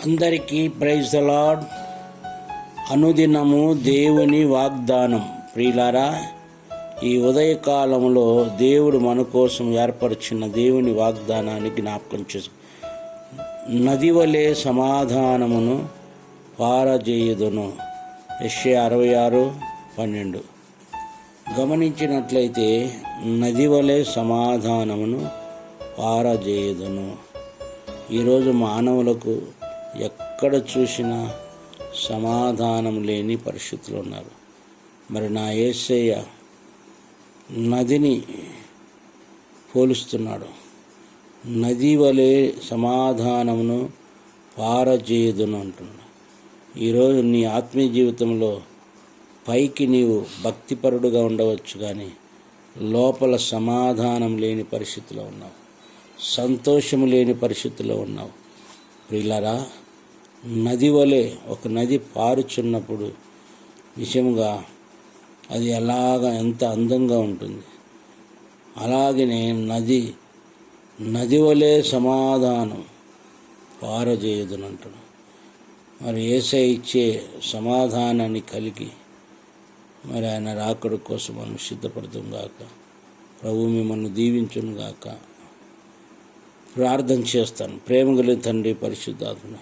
అందరికీ praise the lord. అనుదినము దేవుని వాగ్దానం. ప్రియులారా, ఈ ఉదయకాలంలో దేవుడు మన కోసం ఏర్పరిచిన దేవుని వాగ్దానాన్ని జ్ఞాపకం చేసు. నది వలె సమాధానమును పారజేయుదును. యెషయా 66:12. గమనించినట్లయితే నది వలె సమాధానమును పారజేయుదును. ఈరోజు మానవులకు ఎక్కడ చూసినా సమాధానం లేని పరిస్థితులు ఉన్నారు. మరి నా యేసయ్య నదిని పోలుస్తున్నాడు. నది వలె సమాధానమును పారజేయుదును అంటున్నాడు. ఈరోజు నీ ఆత్మీయ జీవితంలో పైకి నీవు భక్తిపరుడుగా ఉండవచ్చు, కానీ లోపల సమాధానం లేని పరిస్థితిలో ఉన్నావు, సంతోషము లేని పరిస్థితిలో ఉన్నావు. ప్రియులారా, నది వలె ఒక నది పారుచున్నప్పుడు నిజంగా అది ఎంత అందంగా ఉంటుంది. అలాగనే నది వలె సమాధానం పారజేయుదునంటాడు. మరి యేసయ్య ఇచ్చే సమాధానాన్ని కలిగి మరి ఆయన రాకడ కోసం మనం సిద్ధపడతాం గాక. ప్రభువు మిమ్మల్ని దీవించును గాక. ప్రార్థన చేస్తాను. ప్రేమ కలిగిన తండ్రి, పరిశుద్ధాత్మ,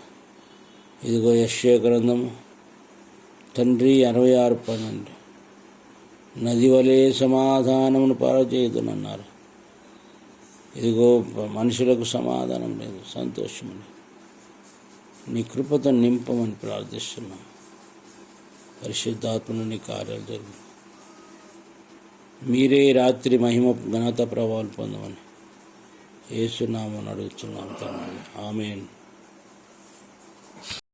ఇదిగో యెషయా గ్రంథము తండ్రి 66:12. నది వలె సమాధానమును పారజేయుదునన్నారు. ఇదిగో మనుషులకు సమాధానం లేదు, సంతోషం లేదు. నీ కృపతో నింపమని ప్రార్థిస్తున్నాను. పరిశుద్ధాత్మను నీ కార్యాలు జరుగు. మీరే రాత్రి మహిమ ఘనత ప్రభావాలు పొందమని యేసు నామమున అడుగుచున్నాము తండ్రి. ఆమేన్.